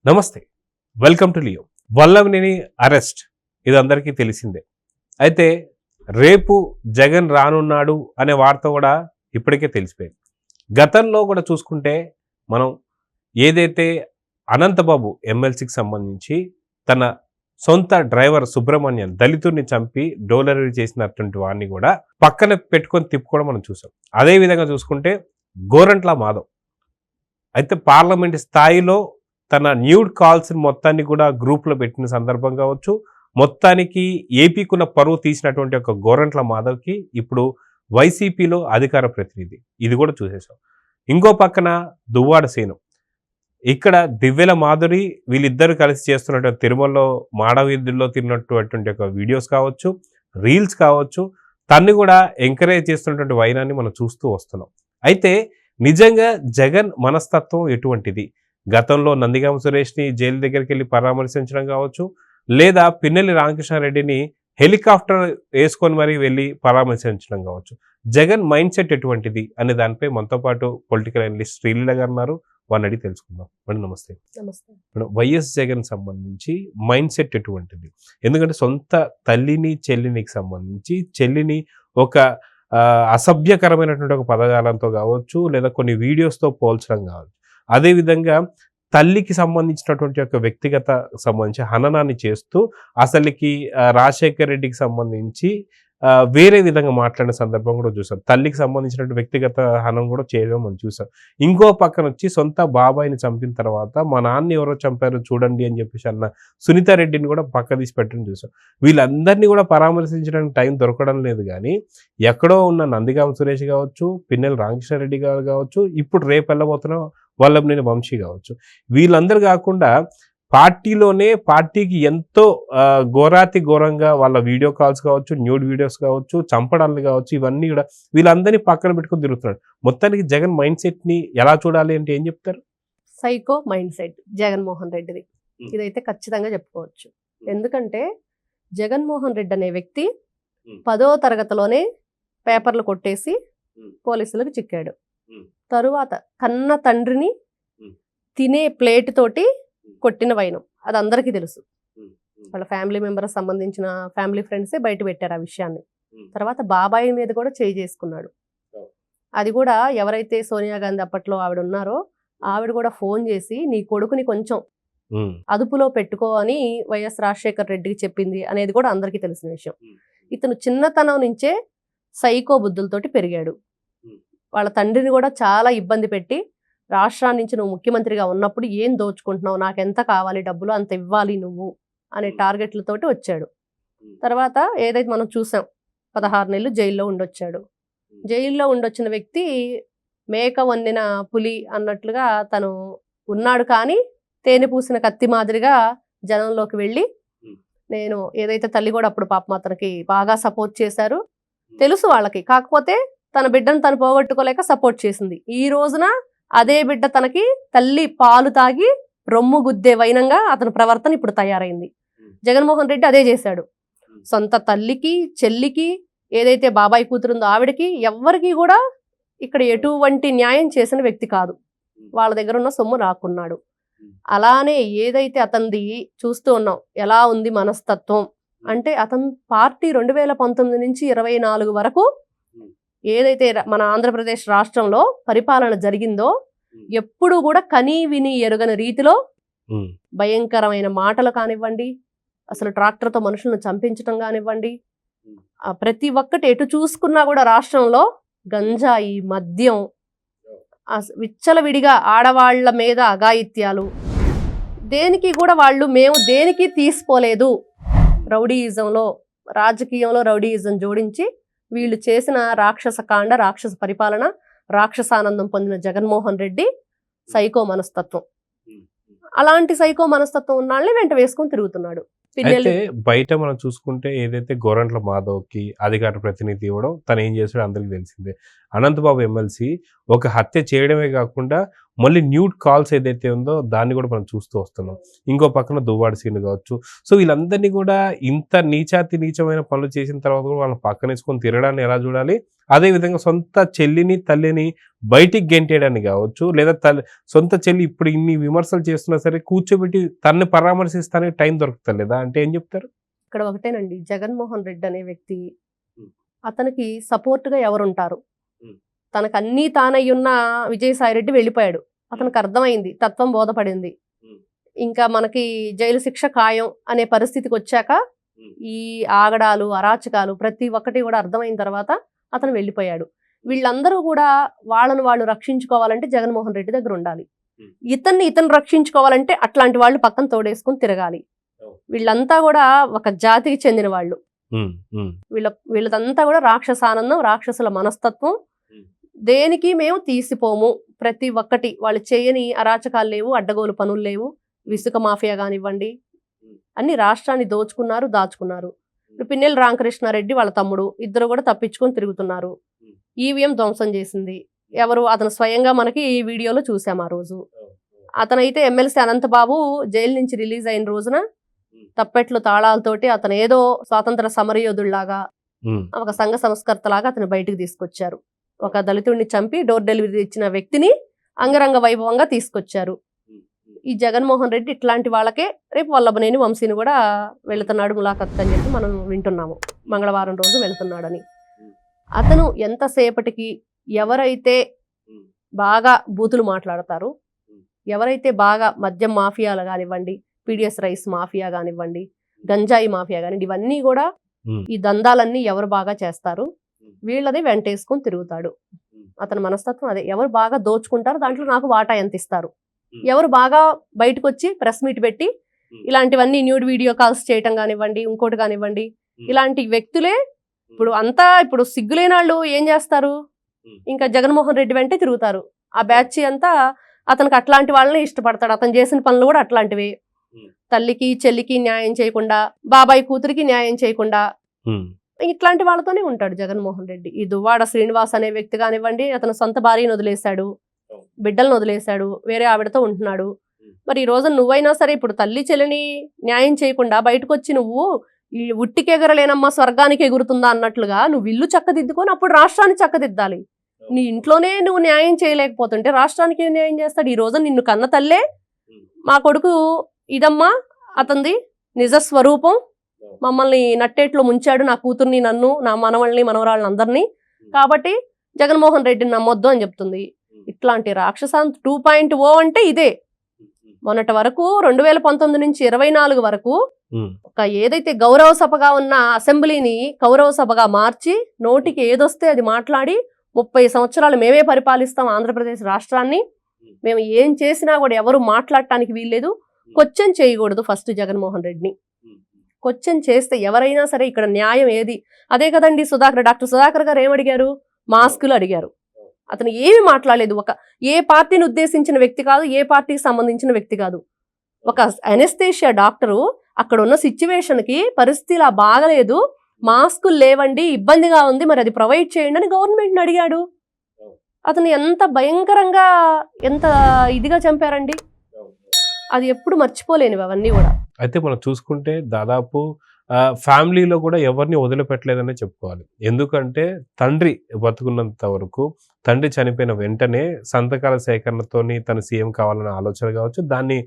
నమస్తే, welcome to Leo. Vallabhaneni arrest ఇది అందరికీ తెలిసిందే. అయితే రేపు జగన్ రానున్నాడు అనే వార్త కూడా ఇప్పటికే తెలిసిపోయింది. గతంలో కూడా చూసుకుంటే మనం ఏదైతే అనంతబాబు ఎమ్మెల్సీకి సంబంధించి తన సొంత డ్రైవర్ సుబ్రహ్మణ్యం దళితుడిని చంపి డోలరీ చేసినటువంటి వాడిని కూడా పక్కన పెట్టుకొని తిప్పుకోవడం మనం చూసాం. అదేవిధంగా చూసుకుంటే గోరంట్ల మాధవ్ అయితే పార్లమెంట్ స్థాయిలో తన న్యూడ్ కాల్స్ మొత్తాన్ని కూడా గ్రూప్లో పెట్టిన సందర్భం కావచ్చు, మొత్తానికి ఏపీకున్న పరువు తీసినటువంటి ఒక గోరంట్ల మాధవ్కి ఇప్పుడు వైసీపీలో అధికార ప్రతినిధి, ఇది కూడా చూసేసాం. ఇంకో పక్కన దువ్వాడ సీను, ఇక్కడ దివ్యల మాధురి వీళ్ళిద్దరు కలిసి చేస్తున్నటువంటి తిరుమలలో మాడవీధుల్లో తిన్నటువంటి ఒక వీడియోస్ కావచ్చు, రీల్స్ కావచ్చు, తన్ని కూడా ఎంకరేజ్ చేస్తున్నటువంటి వైనాన్ని మనం చూస్తూ వస్తున్నాం. అయితే నిజంగా జగన్ మనస్తత్వం ఎటువంటిది? గతంలో నందిగామ సురేష్ని జైలు దగ్గరికి వెళ్ళి పరామర్శించడం కావచ్చు, లేదా పిన్నెల్లి రామకృష్ణారెడ్డిని హెలికాప్టర్ వేసుకొని మరీ వెళ్ళి పరామర్శించడం కావచ్చు. జగన్ మైండ్ సెట్ ఎటువంటిది అనే దానిపై మనతో పాటు పొలిటికల్ అనలిస్ట్ శ్రీలీల గారు ఉన్నారు. వారిని అడిగి తెలుసుకుందాం. మేడం నమస్తే. మేడం, వైఎస్ జగన్ సంబంధించి మైండ్ సెట్ ఎటువంటిది? ఎందుకంటే సొంత తల్లిని చెల్లినికి సంబంధించి చెల్లిని ఒక అసభ్యకరమైనటువంటి ఒక పదజాలంతో కావచ్చు, లేదా కొన్ని వీడియోస్తో పోల్చడం కావచ్చు. అదేవిధంగా తల్లికి సంబంధించినటువంటి ఒక వ్యక్తిగత సంబంధించి హననాన్ని చేస్తూ అసలుకి రాజశేఖర్ రెడ్డికి సంబంధించి వేరే విధంగా మాట్లాడిన సందర్భం కూడా చూసాం. తల్లికి సంబంధించినటువంటి వ్యక్తిగత హనం కూడా చేయడం మనం చూసాం. ఇంకో పక్కన వచ్చి సొంత బాబాయిని చంపిన తర్వాత మా నాన్న ఎవరో చంపారో చూడండి అని చెప్పేసి అన్న సునీతారెడ్డిని కూడా పక్క తీసి పెట్టడం చూసాం. వీళ్ళందరినీ కూడా పరామర్శించడానికి టైం దొరకడం లేదు. కానీ ఎక్కడో ఉన్న నందిగామ సురేష్ కావచ్చు, పిన్నెల రామకృష్ణారెడ్డి గారు కావచ్చు, ఇప్పుడు రేపు వెళ్ళబోతున్న వల్లభనేని వంశీ కావచ్చు, వీళ్ళందరూ కాకుండా పార్టీలోనే పార్టీకి ఎంతో ఘోరాతి ఘోరంగా వాళ్ళ వీడియో కాల్స్ కావచ్చు, న్యూడ్ వీడియోస్ కావచ్చు, చంపడాలు కావచ్చు, ఇవన్నీ కూడా వీళ్ళందరినీ పక్కన పెట్టుకుని తిరుగుతున్నాడు. మొత్తానికి జగన్ మైండ్ సెట్ని ఎలా చూడాలి అంటే ఏం చెప్తారు? సైకో మైండ్ సెట్ జగన్మోహన్ రెడ్డిది, ఇదైతే ఖచ్చితంగా చెప్పుకోవచ్చు. ఎందుకంటే జగన్మోహన్ రెడ్డి అనే వ్యక్తి 10వ తరగతిలోనే పేపర్లు కొట్టేసి పోలీసులకు చిక్కాడు. తరువాత కన్న తండ్రిని తినే ప్లేట్ తోటి కొట్టిన వైనం అది అందరికీ తెలుసు. వాళ్ళ ఫ్యామిలీ మెంబర్స్ సంబంధించిన ఫ్యామిలీ ఫ్రెండ్సే బయట పెట్టారు ఆ విషయాన్ని. తర్వాత బాబాయి మీద కూడా చేయి చేసుకున్నాడు. అది కూడా ఎవరైతే సోనియా గాంధీ అప్పట్లో ఆవిడ ఉన్నారో ఆవిడ కూడా ఫోన్ చేసి నీ కొడుకుని కొంచెం అదుపులో పెట్టుకో అని వైఎస్ రాజశేఖర్ రెడ్డికి చెప్పింది అనేది కూడా అందరికీ తెలిసిన విషయం. ఇతను చిన్నతనం నుంచే సైకో బుద్ధులతోటి పెరిగాడు. వాళ్ళ తండ్రిని కూడా చాలా ఇబ్బంది పెట్టి రాష్ట్రాన్ని నుంచి నువ్వు ముఖ్యమంత్రిగా ఉన్నప్పుడు ఏం దోచుకుంటున్నావు, నాకెంత కావాలి డబ్బులు అంత ఇవ్వాలి నువ్వు అనే టార్గెట్లతోటి వచ్చాడు. తర్వాత ఏదైతే మనం చూసాం 16 నెలలు జైల్లో ఉండొచ్చాడు. జైల్లో ఉండొచ్చిన వ్యక్తి మేక వండిన పులి అన్నట్లుగా తను ఉన్నాడు. కానీ తేనె పూసిన కత్తి మాదిరిగా జనంలోకి వెళ్ళి నేను ఏదైతే తల్లి కూడా అప్పుడు పాపం అతనికి బాగా సపోర్ట్ చేశారు తెలుసు వాళ్ళకి. కాకపోతే తన బిడ్డను తను పోగొట్టుకోలేక సపోర్ట్ చేసింది. ఈ రోజున అదే బిడ్డ తనకి తల్లి పాలు తాగి రొమ్ము గుద్దే వైనంగా అతని ప్రవర్తన ఇప్పుడు తయారైంది. జగన్మోహన్ రెడ్డి అదే చేశాడు. సొంత తల్లికి చెల్లికి ఏదైతే బాబాయ్ కూతురుందో ఆవిడకి ఎవ్వరికి కూడా ఇక్కడ ఎటువంటి న్యాయం చేసిన వ్యక్తి కాదు. వాళ్ళ దగ్గర ఉన్న సొమ్ము రాకున్నాడు. అలానే ఏదైతే అతనిది చూస్తూ ఉన్నాం ఎలా ఉంది మనస్తత్వం అంటే, అతను పార్టీ 2019 నుంచి 24 వరకు ఏదైతే మన ఆంధ్రప్రదేశ్ రాష్ట్రంలో పరిపాలన జరిగిందో ఎప్పుడు కూడా కనీ విని ఎరుగని రీతిలో భయంకరమైన మాటలు కానివ్వండి, అసలు ట్రాక్టర్తో మనుషులను చంపించడం కానివ్వండి, ప్రతి ఒక్కటి ఎటు చూసుకున్నా కూడా రాష్ట్రంలో గంజాయి మద్యం విచ్చలవిడిగా ఆడవాళ్ల మీద అఘాయిత్యాలు, దేనికి కూడా వాళ్ళు మేము దేనికి తీసుకోలేదు. రౌడీయిజంలో రాజకీయంలో రౌడీయిజం జోడించి వీళ్ళు చేసిన రాక్షస కాండ, రాక్షస పరిపాలన, రాక్షసానందం పొందిన జగన్మోహన్ రెడ్డి సైకో మనస్తత్వం. అలాంటి సైకో మనస్తత్వం ఉన్న వాళ్ళని వెంట వేసుకొని తిరుగుతున్నాడు. అయితే బయట మనం చూసుకుంటే ఏదైతే గోరంట్ల మాధవ్కి అధికార ప్రతినిధి ఇవ్వడం తను ఏం చేస్తాడో అందరికీ తెలిసిందే. అనంతబాబు ఎమ్మెల్సీ ఒక హత్య చేయడమే కాకుండా మళ్ళీ న్యూడ్ కాల్స్ ఏదైతే ఉందో దాన్ని కూడా మనం చూస్తూ వస్తున్నాం. ఇంకో పక్కన దువ్వాడ సీను కావచ్చు. సో వీళ్ళందరినీ కూడా ఇంత నీచమైన పనులు చేసిన తర్వాత కూడా వాళ్ళని పక్కనేసుకొని తిరగడాన్ని ఎలా చూడాలి? అదేవిధంగా సొంత చెల్లిని తల్లిని బయటికి గెంటేయడానికి కావచ్చు, లేదా సొంత చెల్లి ఇప్పుడు ఇన్ని విమర్శలు చేస్తున్నా సరే కూర్చోబెట్టి తనని పరామర్శిస్తానికి టైం దొరుకుతలేదా అంటే ఏం చెప్తారు? ఇక్కడ ఒకటేనండి, జగన్మోహన్ రెడ్డి అనే వ్యక్తి అతనికి సపోర్ట్ గా ఎవరుంటారు? తనకు అన్నీ తానయ్యున్న విజయసాయి రెడ్డి వెళ్ళిపోయాడు. అతనికి అర్థమైంది, తత్వం బోధపడింది. ఇంకా మనకి జైలు శిక్ష ఖాయం అనే పరిస్థితికి వచ్చాక ఈ ఆగడాలు అరాచకాలు ప్రతి ఒక్కటి కూడా అర్థమైన తర్వాత అతను వెళ్ళిపోయాడు. వీళ్ళందరూ కూడా వాళ్ళను వాళ్ళు రక్షించుకోవాలంటే జగన్మోహన్ రెడ్డి దగ్గర ఉండాలి. ఇతను రక్షించుకోవాలంటే అట్లాంటి వాళ్ళు పక్కన తోడేసుకుని తిరగాలి. వీళ్ళంతా కూడా ఒక జాతికి చెందిన వాళ్ళు. వీళ్ళదంతా కూడా రాక్షసానందం, రాక్షసుల మనస్తత్వం. దేనికి మేము తీసిపోము. ప్రతి ఒక్కటి వాళ్ళు చేయని అరాచకాలు లేవు, అడ్డగోలు పనులు లేవు. ఇసుక మాఫియా కానివ్వండి, అన్ని రాష్ట్రాన్ని దోచుకున్నారు, దాచుకున్నారు. ఇప్పుడు పిన్నెల్లి రామకృష్ణారెడ్డి వాళ్ళ తమ్ముడు ఇద్దరు కూడా తప్పించుకొని తిరుగుతున్నారు. ఈవీఎం ధ్వంసం చేసింది ఎవరు? అతను స్వయంగా మనకి ఈ వీడియోలో చూసాం. ఆ రోజు అతనైతే ఎమ్మెల్సీ అనంతబాబు జైలు నుంచి రిలీజ్ అయిన రోజున తప్పెట్లు తాళాలతోటి అతను ఏదో స్వాతంత్ర సమరయోధుల్లాగా, ఒక సంఘ సంస్కర్తలాగా అతను బయటకు తీసుకొచ్చారు. ఒక దళితుడిని చంపి డోర్ డెలివరీ ఇచ్చిన వ్యక్తిని అంగరంగ వైభవంగా తీసుకొచ్చారు. ఈ జగన్మోహన్ రెడ్డి ఇట్లాంటి వాళ్ళకే రేపు వల్లభనేని వంశీని కూడా వెళుతున్నాడు ములాఖత్ అని చెప్పి మనం వింటున్నాము. మంగళవారం రోజు వెళుతున్నాడని. అతను ఎంతసేపటికి ఎవరైతే బాగా బూతులు మాట్లాడతారు, ఎవరైతే బాగా మద్యం మాఫియాలు కానివ్వండి, పీడిఎస్ రైస్ మాఫియా కానివ్వండి, గంజాయి మాఫియా కానివ్వండి, ఇవన్నీ కూడా ఈ దందాలన్నీ ఎవరు బాగా చేస్తారు వీళ్ళని వెంటేసుకొని తిరుగుతాడు. అతని మనస్తత్వం అదే. ఎవరు బాగా దోచుకుంటారు దాంట్లో నాకు వాటా ఎంత ఇస్తారు, ఎవరు బాగా బయటకు వచ్చి ప్రెస్ మీట్ పెట్టి ఇలాంటివన్నీ న్యూడ్ వీడియో కాల్స్ చేయటం కానివ్వండి, ఇంకోటి కానివ్వండి, ఇలాంటి వ్యక్తులే ఇప్పుడు సిగ్గులేని వాళ్ళు ఏం చేస్తారు, ఇంకా జగన్మోహన్ రెడ్డి వెంటే తిరుగుతారు. ఆ బ్యాచ్ అంతా అతనికి అట్లాంటి వాళ్ళని ఇష్టపడతాడు. అతను చేసిన పనులు కూడా అట్లాంటివి. తల్లికి చెల్లికి న్యాయం చేయకుండా, బాబాయ్ కూతురికి న్యాయం చేయకుండా ఇట్లాంటి వాళ్ళతోనే ఉంటాడు జగన్మోహన్ రెడ్డి. ఈ దువ్వాడ శ్రీనివాస్ అనే వ్యక్తి కానివ్వండి, అతను సొంత భార్యను వదిలేశాడు, బిడ్డలను వదిలేశాడు, వేరే ఆవిడతో ఉంటున్నాడు. మరి ఈ రోజు నువ్వైనా సరే ఇప్పుడు తల్లి చెల్లిని న్యాయం చేయకుండా బయటకు వచ్చి నువ్వు ఈ ఉట్టికి ఎగరలేనమ్మా స్వర్గానికి ఎగురుతుందా అన్నట్లుగా నువ్వు ఇల్లు చక్కదిద్దుకొని అప్పుడు రాష్ట్రాన్ని చక్కదిద్దాలి. నీ ఇంట్లోనే నువ్వు న్యాయం చేయలేకపోతుంటే రాష్ట్రానికి ఏం న్యాయం చేస్తాడు? ఈ రోజు నిన్ను కన్న తల్లే మా కొడుకు ఇదమ్మా అతనిది నిజ స్వరూపం, మమ్మల్ని నట్టేట్లో ముంచాడు, నా కూతుర్ని, నన్ను, నా మనవల్ని, మనవరాళ్ళని అందరినీ, కాబట్టి జగన్మోహన్ రెడ్డిని నమ్మొద్దు అని చెప్తుంది. ఇట్లాంటి రాక్షసాంత్ 2.0 అంటే ఇదే. మొన్నటి వరకు 2019 నుంచి 24 వరకు ఒక ఏదైతే గౌరవ సభగా ఉన్న అసెంబ్లీని కౌరవ సభగా మార్చి నోటికి ఏదొస్తే అది మాట్లాడి 30 సంవత్సరాలు మేమే పరిపాలిస్తాం ఆంధ్రప్రదేశ్ రాష్ట్రాన్ని, మేము ఏం చేసినా కూడా ఎవరు మాట్లాడటానికి వీల్లేదు, క్వశ్చన్ చేయకూడదు ఫస్ట్ జగన్మోహన్ రెడ్డిని. క్వశ్చన్ చేస్తే ఎవరైనా సరే ఇక్కడ న్యాయం ఏది? అదే కదండి డాక్టర్ సుధాకర్ గారు ఏమడిగారు? మాస్కులు అడిగారు. అతను ఏమి మాట్లాడలేదు. ఏ పార్టీని ఉద్దేశించిన వ్యక్తి కాదు, ఏ పార్టీకి సంబంధించిన వ్యక్తి కాదు. ఒక అనెస్థేషియా డాక్టరు అక్కడ ఉన్న సిచ్యువేషన్కి పరిస్థితి ఇలా బాగలేదు, మాస్కులు లేవండి, ఇబ్బందిగా ఉంది, మరి అది ప్రొవైడ్ చేయండి అని గవర్నమెంట్ని అడిగాడు. అతను ఎంత భయంకరంగా ఎంత ఇదిగా చంపారండి. అది ఎప్పుడు మర్చిపోలేనివి అవన్నీ కూడా. అయితే మనం చూసుకుంటే దాదాపు ఫ్యామిలీలో కూడా ఎవరిని వదిలిపెట్టలేదనే చెప్పుకోవాలి. ఎందుకంటే తండ్రి బతుకున్నంత వరకు, తండ్రి చనిపోయిన వెంటనే సంతకాల సేకరణతోని తను సీఎం కావాలన్న ఆలోచన కావచ్చు, దాన్ని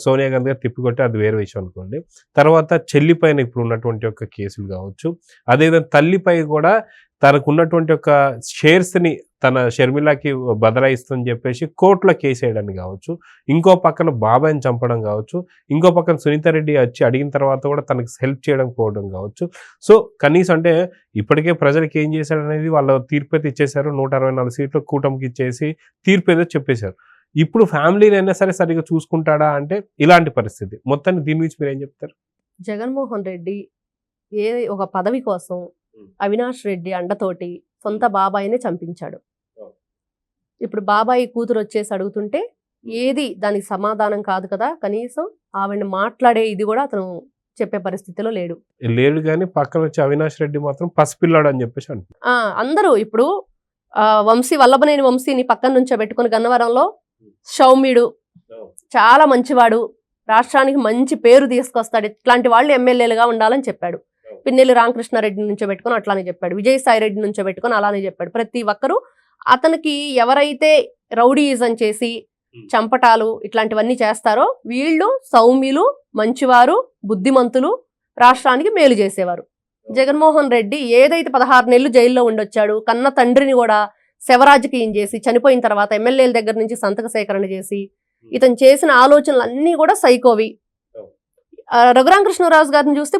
సోనియా గాంధీ గారు తిప్పికొట్టి అది వేరే విషయం అనుకోండి. తర్వాత చెల్లిపైన ఇప్పుడు ఉన్నటువంటి ఒక కేసులు కావచ్చు, అదేవిధంగా తల్లిపై కూడా తనకు ఉన్నటువంటి ఒక షేర్స్ని తన షర్మిలాకి బదలాయిస్తుందని చెప్పేసి కోర్టులో కేసు వేయడానికి కావచ్చు, ఇంకో పక్కన బాబాయ్ని చంపడం కావచ్చు, ఇంకో పక్కన సునీతారెడ్డి వచ్చి అడిగిన తర్వాత కూడా తనకు హెల్ప్ చేయడం పోవడం కావచ్చు. సో కనీసం అంటే ఇప్పటికే ప్రజలకు ఏం చేశాడు అనేది వాళ్ళ తీర్పు అయితే ఇచ్చేశారు. 164 సీట్లు కూటమికి ఇచ్చేసి తీర్పు ఏదో చెప్పేశారు. ఇప్పుడు ఫ్యామిలీని అయినా సరే సరిగ్గా చూసుకుంటాడా అంటే ఇలాంటి పరిస్థితి. మొత్తాన్ని దీని గురించి మీరు ఏం చెప్తారు? జగన్మోహన్ రెడ్డి ఒక పదవి కోసం అవినాష్ రెడ్డి అండతోటి సొంత బాబాయినే చంపించాడు. ఇప్పుడు బాబాయి కూతురు వచ్చేసి అడుగుతుంటే ఏది దానికి సమాధానం కాదు కదా, కనీసం ఆవిడని మాట్లాడే ఇది కూడా అతను చెప్పే పరిస్థితిలో లేడు కానీ పక్కన వచ్చి అవినాష్ రెడ్డి మాత్రం పసిపిల్లాడు అని చెప్పేసి అందరూ ఇప్పుడు వల్లభనేని వంశీని పక్కన నుంచో పెట్టుకుని గన్నవరంలో సౌమ్యుడు, చాలా మంచివాడు, రాష్ట్రానికి మంచి పేరు తీసుకొస్తాడు, ఇట్లాంటి వాళ్ళు ఎమ్మెల్యేలుగా ఉండాలని చెప్పాడు. పిన్నెల్లి రామకృష్ణారెడ్డి నుంచో పెట్టుకొని అట్లానే చెప్పాడు, విజయసాయి రెడ్డి నుంచో పెట్టుకొని అలానే చెప్పాడు. ప్రతి ఒక్కరూ అతనికి ఎవరైతే రౌడీయిజం చేసి చంపటాలు ఇట్లాంటివన్నీ చేస్తారో వీళ్ళు సౌమ్యులు, మంచివారు, బుద్ధిమంతులు, రాష్ట్రానికి మేలు చేసేవారు. జగన్మోహన్ రెడ్డి ఏదైతే 16 నెలలు జైల్లో ఉండొచ్చాడు, కన్న తండ్రిని కూడా శవరాజకీయం చేసి చనిపోయిన తర్వాత ఎమ్మెల్యేల దగ్గర నుంచి సంతక సేకరణ చేసి ఇతను చేసిన ఆలోచనలు అన్నీ కూడా సైకోవి. రఘురామకృష్ణరాజు గారిని చూస్తే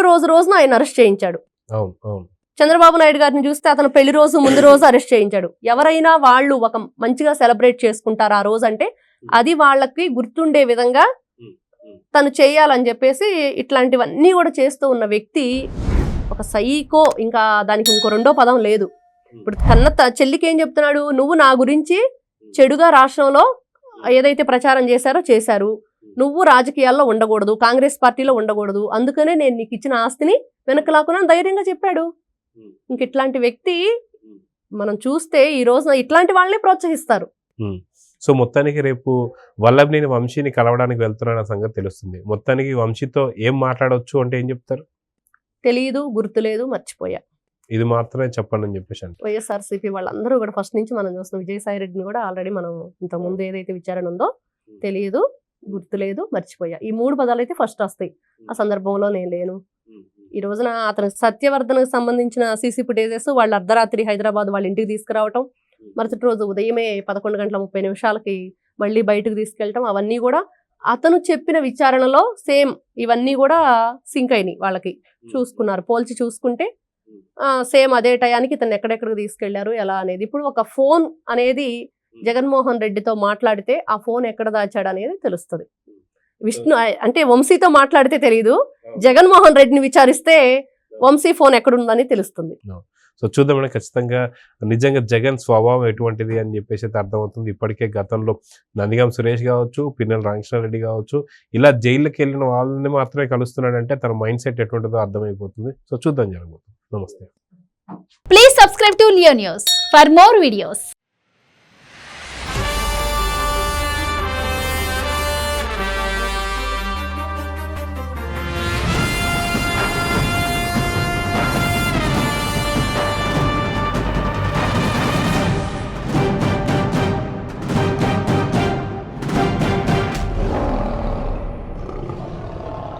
రోజున ఆయన అరెస్ట్ చేయించాడు. చంద్రబాబు నాయుడు గారిని చూస్తే అతను పెళ్లి రోజు ముందు రోజు అరెస్ట్ చేయించాడు. ఎవరైనా వాళ్ళు ఒక మంచిగా సెలబ్రేట్ చేసుకుంటారు ఆ రోజు అంటే అది వాళ్ళకి గుర్తుండే విధంగా తను చేయాలని చెప్పేసి ఇట్లాంటివన్నీ కూడా చేస్తూ ఉన్న వ్యక్తి ఒక సైకో. ఇంకా దానికి ఇంకో రెండో పదం లేదు. ఇప్పుడు కన్న చెల్లికి ఏం చెప్తున్నాడు, నువ్వు నా గురించి చెడుగా రాష్ట్రంలో ఏదైతే ప్రచారం చేశారు, నువ్వు రాజకీయాల్లో ఉండకూడదు, కాంగ్రెస్ పార్టీలో ఉండకూడదు, అందుకనే నేను నీకు ఇచ్చిన ఆస్తిని వెనక్కి లాక్కున్నా ధైర్యంగా చెప్పాడు. ఇంక ఇట్లాంటి వ్యక్తి మనం చూస్తే ఈ రోజున ఇట్లాంటి వాళ్ళనే ప్రోత్సహిస్తారు. సో మొత్తానికి రేపు వల్లభనేని వంశీని కలవడానికి వెళ్తున్న సంగతి తెలుస్తుంది. మొత్తానికి వంశీతో ఏం మాట్లాడవచ్చు అంటే ఏం చెప్తారు? తెలియదు, గుర్తులేదు, మర్చిపోయా, ఇది మాత్రమే చెప్పండి అని చెప్పేసి అంటే వైఎస్ఆర్సీపీ వాళ్ళందరూ కూడా ఫస్ట్ నుంచి మనం చూస్తున్నాం. విజయసాయి రెడ్డిని కూడా ఆల్రెడీ మనం ఇంత ముందు ఏదైతే విచారణ ఉందో తెలియదు, గుర్తులేదు, మర్చిపోయా, ఈ 3 పదాలు అయితే ఫస్ట్ వస్తాయి. ఆ సందర్భంలో నేను లేను. ఈ రోజున అతను సత్యవర్ధనకు సంబంధించిన సీసీ ఫుటేజెస్ వాళ్ళు అర్ధరాత్రి హైదరాబాద్ వాళ్ళ ఇంటికి తీసుకురావటం, మరుసటి రోజు ఉదయమే 11:30 మళ్ళీ బయటకు తీసుకెళ్ళటం, అవన్నీ కూడా అతను చెప్పిన విచారణలో సేమ్ ఇవన్నీ కూడా సింక్ అయినాయి. వాళ్ళకి చూసుకున్నారు, పోల్చి చూసుకుంటే సేమ్ అదే టయానికి ఇతను ఎక్కడెక్కడికి తీసుకెళ్లారు ఎలా అనేది. ఇప్పుడు ఒక ఫోన్ అనేది జగన్మోహన్ రెడ్డితో మాట్లాడితే ఆ ఫోన్ ఎక్కడ దాచాడు అనేది తెలుస్తుంది. విష్ణు అంటే వంశీతో మాట్లాడితే తెలియదు, జగన్మోహన్ రెడ్డిని విచారిస్తే వంశీ ఫోన్ ఎక్కడుందని తెలుస్తుంది. సో చూద్దామని ఖచ్చితంగా నిజంగా జగన్ స్వభావం ఎటువంటిది అని చెప్పేసి అయితే అర్థమవుతుంది. ఇప్పటికే గతంలో నందిగాం సురేష్ కావచ్చు, పిన్నెల రామకృష్ణారెడ్డి కావచ్చు, ఇలా జైల్లోకి వెళ్ళిన వాళ్ళని మాత్రమే కలుస్తున్నాడంటే తన మైండ్ సెట్ ఎటువంటిదో అర్థమైపోతుంది. సో చూద్దాం జరగబోతుంది. నమస్తే. Please subscribe to Leo News for more videos.